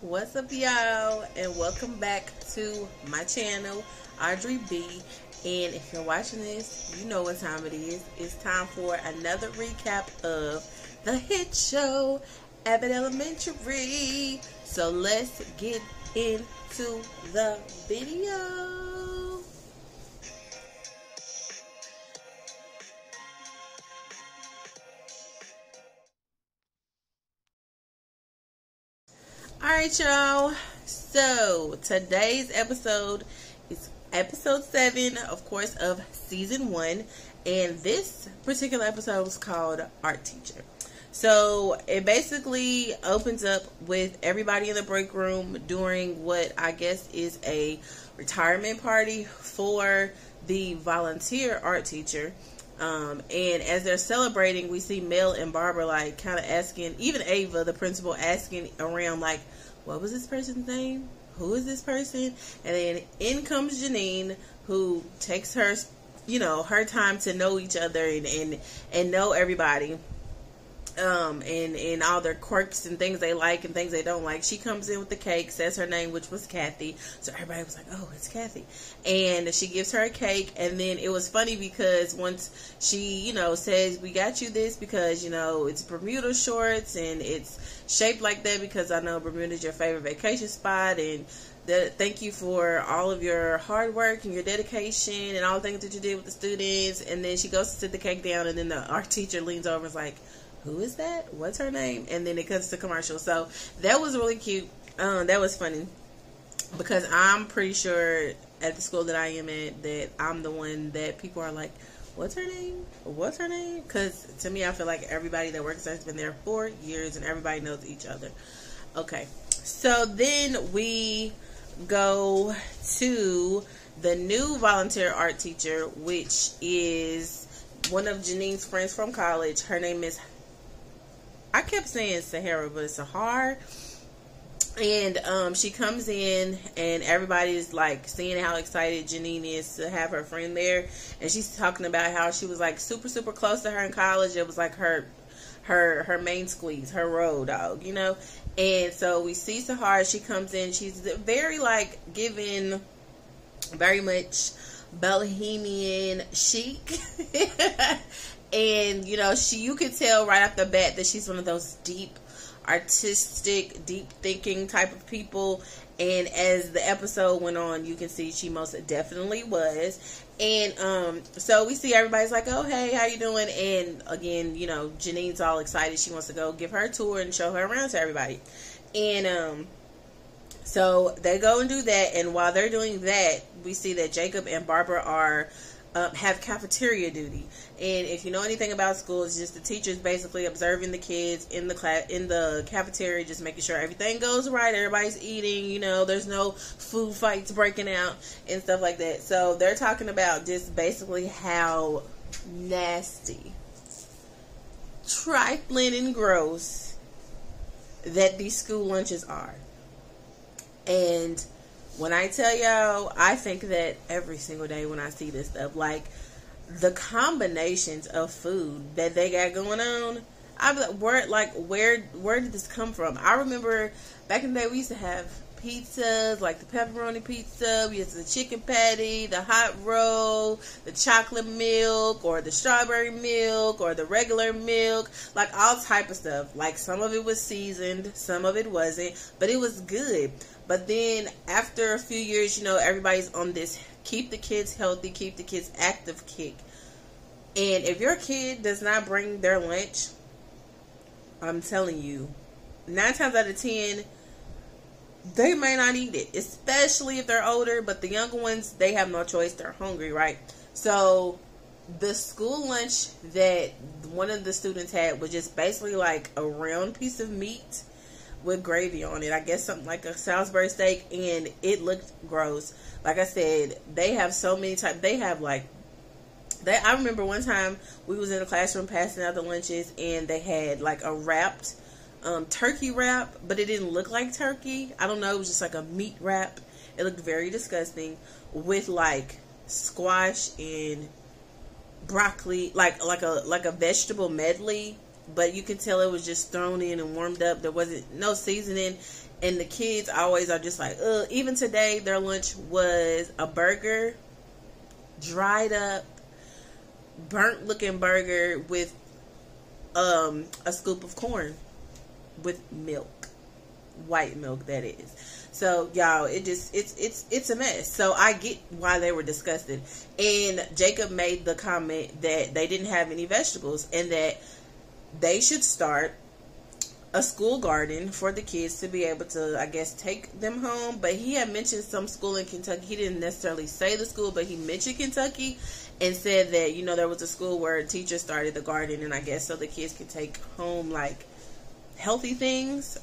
What's up, y'all, and welcome back to my channel, Audrey B. And if you're watching this, you know what time it is. It's time for another recap of the hit show, Abbott Elementary. So let's get into the video. Alright, y'all. So today's episode is episode 7, of course, of season 1. And this particular episode was called Art Teacher. So it basically opens up with everybody in the break room during what I guess is a retirement party for the volunteer art teacher. And as they're celebrating, we see Mel and Barbara like kind of asking, even Ava, the principal, asking around like, what was this person's name? Who is this person? And then in comes Janine, who takes her, her time to know each other and know everybody. And all their quirks and things they like and things they don't like. She comes in with the cake, says her name, which was Kathy. So everybody was like, oh, it's Kathy. And she gives her a cake. And then it was funny because once she, says, we got you this because, it's Bermuda shorts and it's shaped like that because I know Bermuda's your favorite vacation spot. And thank you for all of your hard work and your dedication and all the things that you did with the students. And then she goes to sit the cake down, and then the art teacher leans over and is like, who is that? What's her name? And then it cuts to commercial. So that was really cute. That was funny because I'm pretty sure at the school that I am at that I'm the one that people are like, what's her name? What's her name? Because to me, I feel like everybody that works there has been there 4 years and everybody knows each other. Okay. So then we go to the new volunteer art teacher, which is one of Janine's friends from college. Her name is, I kept saying Sahara, but it's Sahar. And she comes in and everybody's like seeing how excited Janine is to have her friend there. And she's talking about how she was like super, super close to her in college. It was like her main squeeze, her road dog, And so we see Sahar. She comes in. She's very like giving very much bohemian chic. And, you could tell right off the bat that she's one of those deep, artistic, deep thinking type of people. And as the episode went on, you can see she most definitely was. And so we see everybody's like, oh, hey, how you doing? And again, Janine's all excited. She wants to go give her a tour and show her around to everybody. And so they go and do that. And while they're doing that, we see that Jacob and Barbara are have cafeteria duty. And if you know anything about school, it's just the teachers basically observing the kids in the class, in the cafeteria, just making sure everything goes right, everybody's eating, there's no food fights breaking out and stuff like that. So they're talking about just basically how nasty, trifling, and gross that these school lunches are. And when I tell y'all, I think that every single day when I see this stuff, like the combinations of food that they got going on, I'm like, where did this come from? I remember back in the day we used to have pizzas, like the pepperoni pizza, we used the chicken patty, the hot roll, the chocolate milk, or the strawberry milk, or the regular milk, like all type of stuff. Like some of it was seasoned, some of it wasn't, but it was good. But then after a few years, everybody's on this keep the kids healthy, keep the kids active kick. And if your kid does not bring their lunch, I'm telling you, 9 times out of 10, they may not eat it, especially if they're older. But the younger ones, they have no choice. They're hungry, right? So the school lunch that one of the students had was just basically like a round piece of meat with gravy on it. I guess something like a Salisbury steak, and it looked gross. Like I said, they have so many types. They have like, I remember one time we was in the classroom passing out the lunches, and they had like a wrapped turkey wrap, but it didn't look like turkey. I don't know. It was just like a meat wrap. It looked very disgusting with like squash and broccoli, like a vegetable medley but you can tell it was just thrown in and warmed up. There wasn't no seasoning, and the kids always are just like, ugh. Even today, their lunch was a burger, dried up, burnt looking burger with a scoop of corn with milk, white milk, that is. So y'all, it's a mess. So I get why they were disgusted. And Jacob made the comment that they didn't have any vegetables and that they should start a school garden for the kids to be able to, I guess, take them home. But he had mentioned some school in Kentucky. He didn't necessarily say the school, but he mentioned Kentucky and said that, you know, there was a school where a teacher started the garden, and I guess so the kids could take home like healthy things,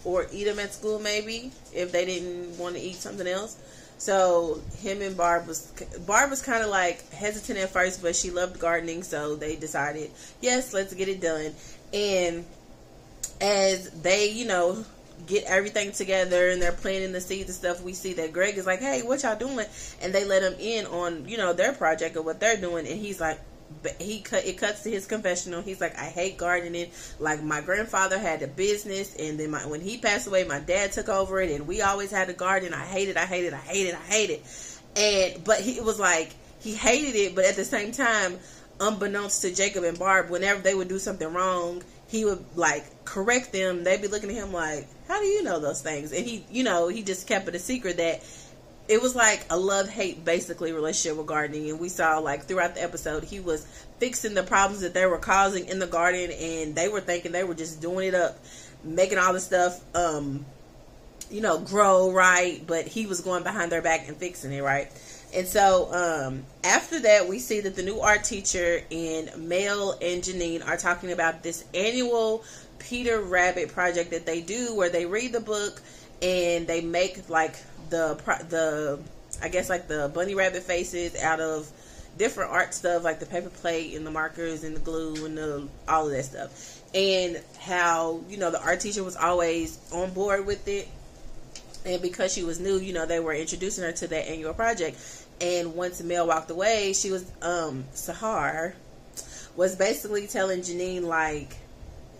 or eat them at school maybe if they didn't want to eat something else. So him and Barb was kind of like hesitant at first, but she loved gardening, so they decided, yes, let's get it done. And as they, you know, get everything together and they're planting the seeds and stuff, we see that Greg is like, hey, what y'all doing? And they let him in on, you know, their project or what they're doing, and he's like, it cuts to his confessional. He's like, I hate gardening. Like, my grandfather had a business, and then when he passed away, my dad took over it, and we always had a garden. I hate it. And but he was like, he hated it, but at the same time, unbeknownst to Jacob and Barb, whenever they would do something wrong, he would like correct them. They'd be looking at him like, how do you know those things? And he, you know, he just kept it a secret that it was like a love-hate, basically, relationship with gardening. And we saw, like, throughout the episode, he was fixing the problems that they were causing in the garden, and they were thinking they were just doing it up, making all the stuff, you know, grow right, but he was going behind their back and fixing it, right? And so, after that, we see that the new art teacher and Mel and Janine are talking about this annual Peter Rabbit project that they do, where they read the book and they make, like, the I guess like the bunny rabbit faces out of different art stuff, like the paper plate and the markers and the glue and all of that stuff. And how, you know, the art teacher was always on board with it, and because she was new, you know, they were introducing her to that annual project. And once Mel walked away, she was Sahar was basically telling Janine, like,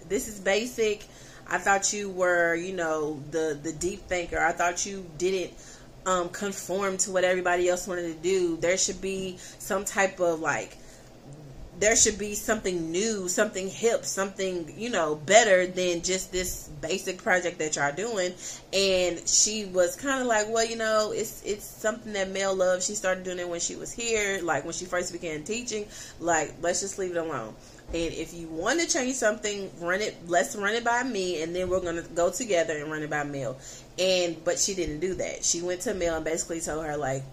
this is basic. I thought you were, you know, the deep thinker. I thought you didn't conform to what everybody else wanted to do. There should be some type of, like, there should be something new, something hip, something, you know, better than just this basic project that y'all doing. And she was kind of like, well, you know, it's something that Mel loves. She started doing it when she was here, like when she first began teaching. Like, let's just leave it alone. And if you want to change something, let's run it by me, and then we're going to go together and run it by Mel. But she didn't do that. She went to Mel and basically told her, like,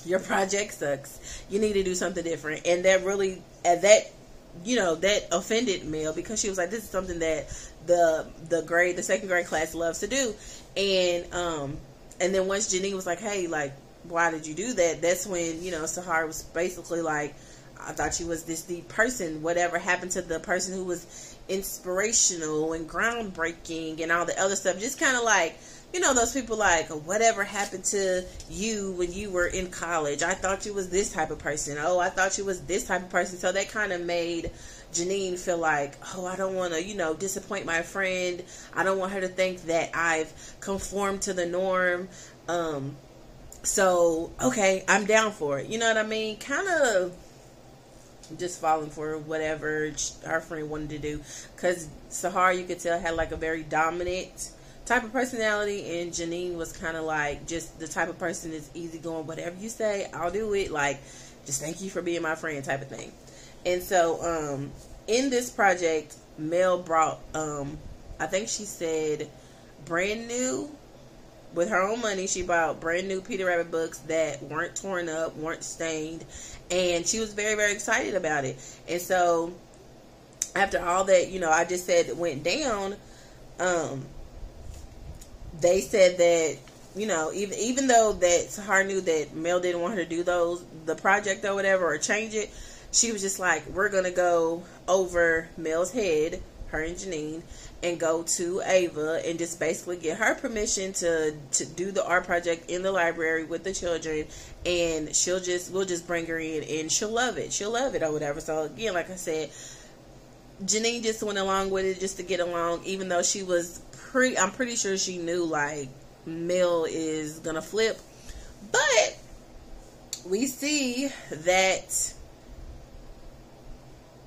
your project sucks. You need to do something different. And that really, that offended Mel, because she was like, this is something that the second grade class loves to do. And then once Janine was like, hey, like, why did you do that? That's when, you know, Sahar was basically like, I thought you was this deep person. Whatever happened to the person who was inspirational and groundbreaking and all the other stuff? Just kind of like, you know, those people like, whatever happened to you when you were in college? I thought you was this type of person. Oh, I thought you was this type of person. So that kind of made Janine feel like, oh, I don't want to, you know, disappoint my friend. I don't want her to think that I've conformed to the norm. So, okay, I'm down for it. You know what I mean? Kind of just falling for whatever our friend wanted to do, because Sahar, you could tell, had like a very dominant type of personality, and Janine was kind of like just the type of person that's easygoing. Whatever you say, I'll do it. Like, just thank you for being my friend type of thing. And so in this project, Mel brought I think she said brand new, with her own money, she bought brand new Peter Rabbit books that weren't torn up, weren't stained, and she was very, very excited about it. And so after all that, you know, I just said went down, they said that, you know, even though that Sahar knew that Mel didn't want her to do the project or whatever, or change it, she was just like, we're going to go over Mel's head, her and Janine, and go to Ava and just basically get her permission to do the art project in the library with the children, and we'll just bring her in and she'll love it or whatever. So again, like I said, Janine just went along with it just to get along, even though she was I'm pretty sure she knew, like, Mel is gonna flip. But we see that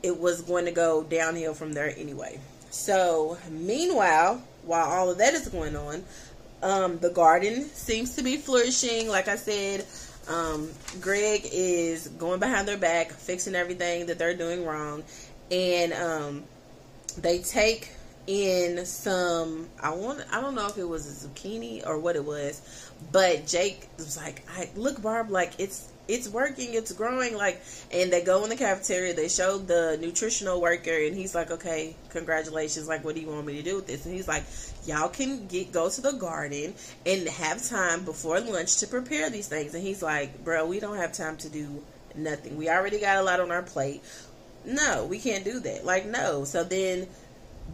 it was going to go downhill from there anyway. So, meanwhile, while all of that is going on, the garden seems to be flourishing. Like I said, Greg is going behind their back, fixing everything that they're doing wrong. And they take in some, I don't know if it was a zucchini or what it was, but Jake was like, look, Barb, like, it's working, it's growing, like. And they go in the cafeteria, they show the nutritional worker, and he's like, okay, congratulations, like, what do you want me to do with this? And he's like, y'all can go to the garden and have time before lunch to prepare these things. And he's like, bro, we don't have time to do nothing, we already got a lot on our plate. No, we can't do that, like, no. So then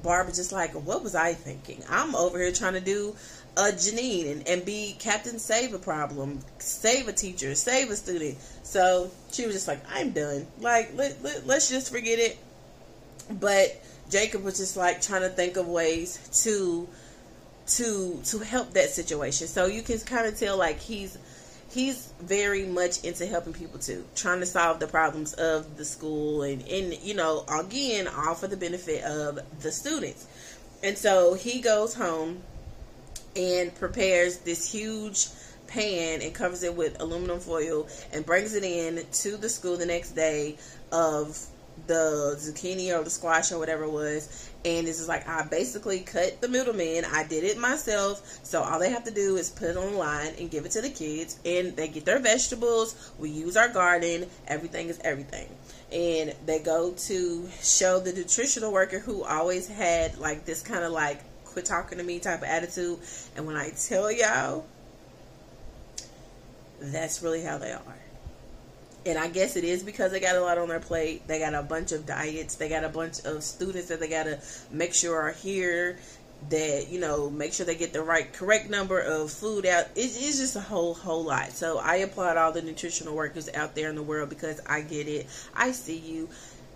Barbara's just like, what was I thinking? I'm over here trying to do Janine and be Captain Save a Problem, save a teacher, save a student. So she was just like, I'm done. Like, let's just forget it. But Jacob was just like trying to think of ways to help that situation. So you can kind of tell, like, he's very much into helping people too, trying to solve the problems of the school, and you know, again, all for the benefit of the students. And so he goes home and prepares this huge pan and covers it with aluminum foil and brings it in to the school the next day of the zucchini or the squash or whatever it was. And this is like, I basically cut the middleman. I did it myself. So all they have to do is put it on the line and give it to the kids, and they get their vegetables. We use our garden. Everything is everything. And they go to show the nutritional worker, who always had like this kind of like quit talking to me type of attitude. And when I tell y'all, that's really how they are. And I guess it is because they got a lot on their plate. They got a bunch of diets. They got a bunch of students that they got to make sure are here. That, you know, make sure they get the correct number of food out. It's just a whole lot. So I applaud all the nutritional workers out there in the world, because I get it. I see you.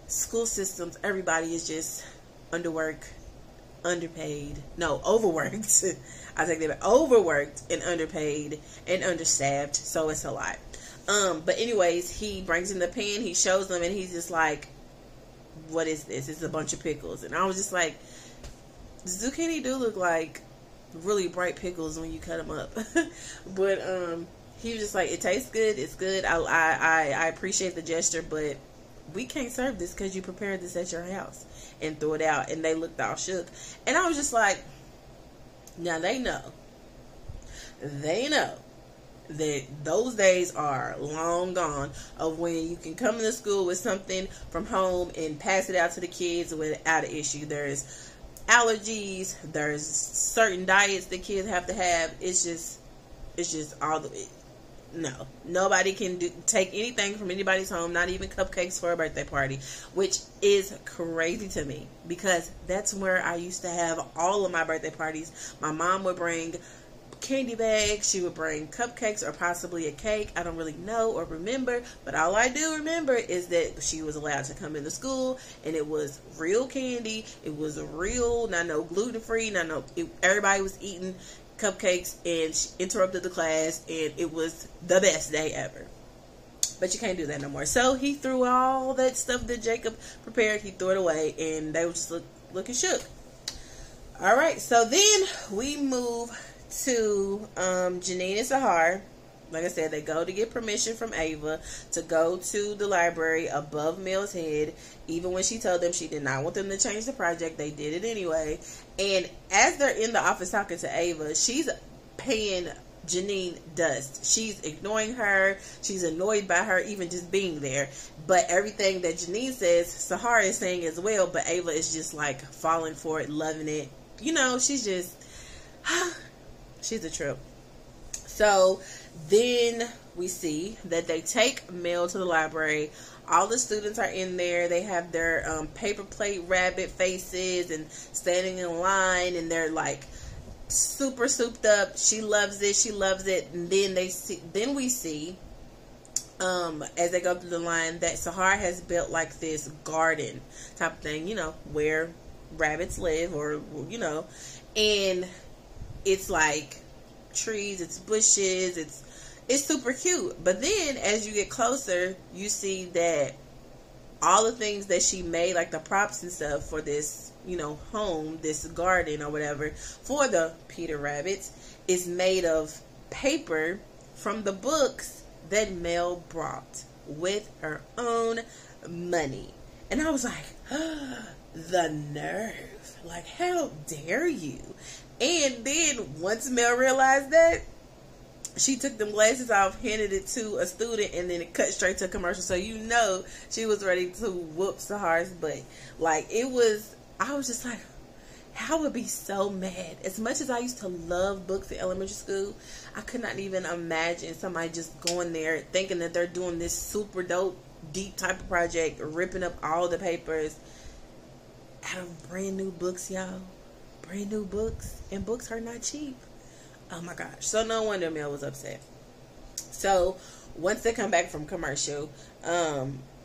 School systems, everybody is just underworked, underpaid. No, overworked. I take that back. Overworked and underpaid and understaffed. So it's a lot. But anyways, he brings in the pan, he shows them, and he's just like, what is this? It's a bunch of pickles. And I was just like, zucchini do look like really bright pickles when you cut them up. But he was just like, it tastes good, it's good, I appreciate the gesture, but we can't serve this because you prepared this at your house, and threw it out. And they looked all shook. And I was just like, now they know that those days are long gone of when you can come into school with something from home and pass it out to the kids without an issue. There's allergies, there's certain diets that kids have to have. It's just all the, no, nobody can take anything from anybody's home, not even cupcakes for a birthday party, which is crazy to me, because that's where I used to have all of my birthday parties. My mom would bring candy bags, she would bring cupcakes or possibly a cake. I don't really know or remember, but all I do remember is that she was allowed to come into school, and it was real candy, it was real, not no gluten-free, everybody was eating cupcakes, and she interrupted the class, and it was the best day ever. But you can't do that no more. So he threw all that stuff that Jacob prepared, he threw it away, and they were just looking shook. Alright, so then we move to Janine and Sahar. Like I said, they go to get permission from Ava to go to the library above Mel's head. Even when she told them she did not want them to change the project, they did it anyway. And as they're in the office talking to Ava, she's paying Janine dust. She's ignoring her. She's annoyed by her even just being there. But everything that Janine says, Sahar is saying as well. But Ava is just like falling for it, loving it. You know, she's just... she's a trip. So then we see that they take Mel to the library. All the students are in there. They have their paper plate rabbit faces and standing in line, and they're like super souped up. She loves it. She loves it. And then we see as they go through the line, that Sahar has built like this garden type of thing, you know, where rabbits live, or, you know, and it's like trees, it's bushes, it's super cute. But then as you get closer, you see that all the things that she made, like the props and stuff for this, you know, home, this garden or whatever, for the Peter rabbits, is made of paper from the books that Mel brought with her own money. And I was like, the nerve. Like, how dare you? And then once Mel realized that, she took them glasses off, handed it to a student, and then it cut straight to a commercial. So you know she was ready to whoop Sahar's butt. Like, it was, I was just like, I would be so mad. As much as I used to love books in elementary school, I could not even imagine somebody just going there thinking that they're doing this super dope, deep type of project, ripping up all the papers out of brand new books, y'all. Brand new books. And books are not cheap. Oh my gosh. So no wonder Mel was upset. So once they come back from commercial,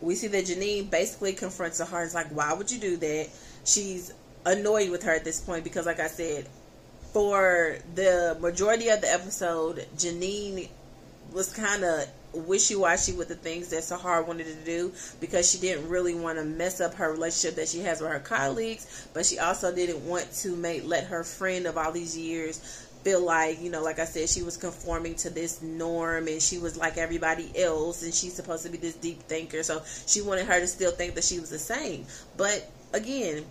we see that Janine basically confronts Sahar. It's like, why would you do that? She's annoyed with her at this point because, like I said, for the majority of the episode, Janine was kind of wishy-washy with the things that Sahar wanted to do, because she didn't really want to mess up her relationship that she has with her colleagues, but she also didn't want to let her friend of all these years feel like, you know, like I said, she was conforming to this norm and she was like everybody else and she's supposed to be this deep thinker. So she wanted her to still think that she was the same. But again,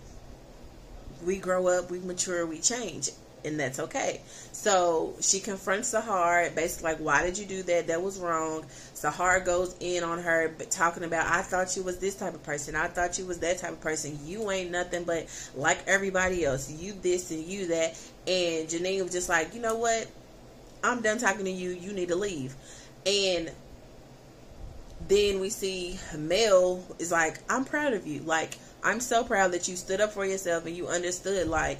we grow up, we mature, we change, and that's okay. So she confronts Sahar, basically like, why did you do that? That was wrong. Sahar goes in on her, but talking about, I thought you was this type of person. I thought you was that type of person. You ain't nothing but like everybody else. You this and you that. And Janine was just like, you know what? I'm done talking to you. You need to leave. And then we see Mel is like, I'm proud of you. Like, I'm so proud that you stood up for yourself and you understood, like,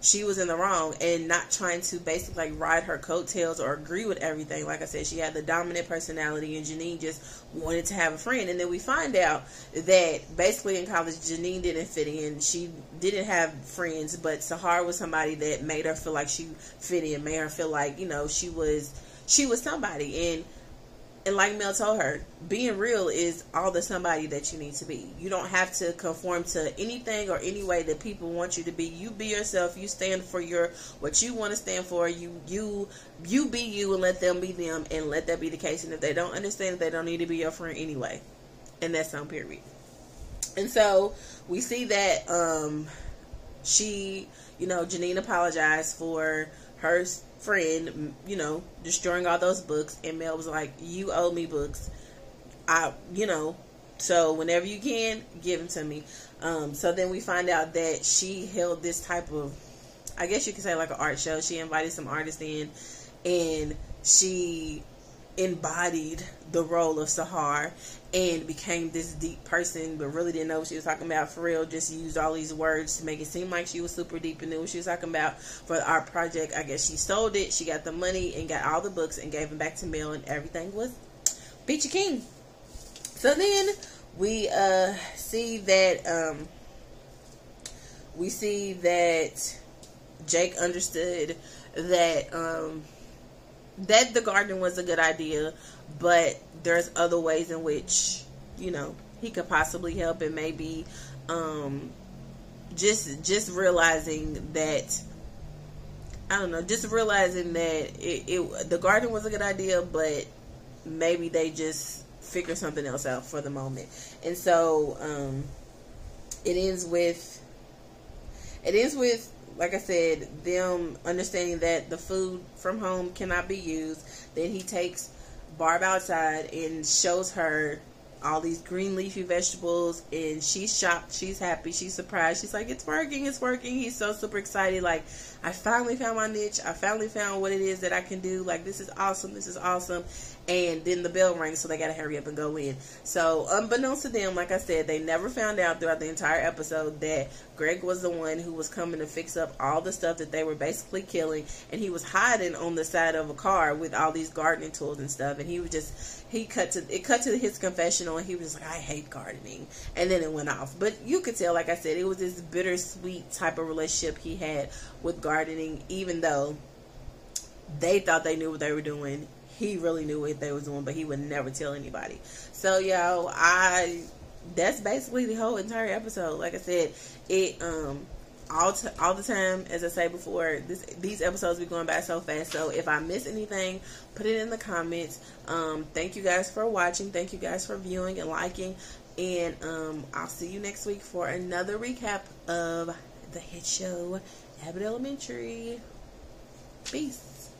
she was in the wrong, and not trying to basically like ride her coattails or agree with everything. Like I said, she had the dominant personality and Janine just wanted to have a friend. And then we find out that basically in college, Janine didn't fit in. She didn't have friends, but Sahar was somebody that made her feel like she fit in, made her feel like, you know, she was somebody. And like Mel told her, being real is all the somebody that you need to be. You don't have to conform to anything or any way that people want you to be. You be yourself. You stand for what you want to stand for. You be you and let them be them, and let that be the case. And if they don't understand, they don't need to be your friend anyway. And that's on period. And so we see that she, you know, Janine apologized for her friend, you know, destroying all those books, and Mel was like, you owe me books, so whenever you can, give them to me. So then we find out that she held this type of, I guess you could say like an art show. She invited some artists in, and she embodied the role of Sahar and became this deep person, but really didn't know what she was talking about for real. Just used all these words to make it seem like she was super deep and knew what she was talking about for the art project. I guess she sold it. She got the money and got all the books and gave them back to Mel, and everything was peachy keen. So then we see that Jake understood that that the garden was a good idea, but there's other ways in which, you know, he could possibly help. And maybe just realizing that, I don't know, just realizing that the garden was a good idea, but maybe they just figure something else out for the moment. And so it ends with, like I said, them understanding that the food from home cannot be used. Then he takes Barb outside and shows her all these green leafy vegetables, and she's shocked, she's happy, she's surprised. She's like, it's working. He's so super excited, like, I finally found my niche. I finally found what it is that I can do. Like, this is awesome. This is awesome. And then the bell rings, so they got to hurry up and go in. So, unbeknownst to them, like I said, they never found out throughout the entire episode that Greg was the one who was coming to fix up all the stuff that they were basically killing. And he was hiding on the side of a car with all these gardening tools and stuff. And he was just, it cut to his confessional, and he was like, I hate gardening. And then it went off. But you could tell, like I said, it was this bittersweet type of relationship he had with gardening, even though they thought they knew what they were doing. He really knew what they was doing, but he would never tell anybody. So, y'all, that's basically the whole entire episode. Like I said, it all the time, as I say before, these episodes be going by so fast. So if I miss anything, put it in the comments. Thank you guys for watching. Thank you guys for viewing and liking. And I'll see you next week for another recap of the hit show Abbott Elementary. Peace.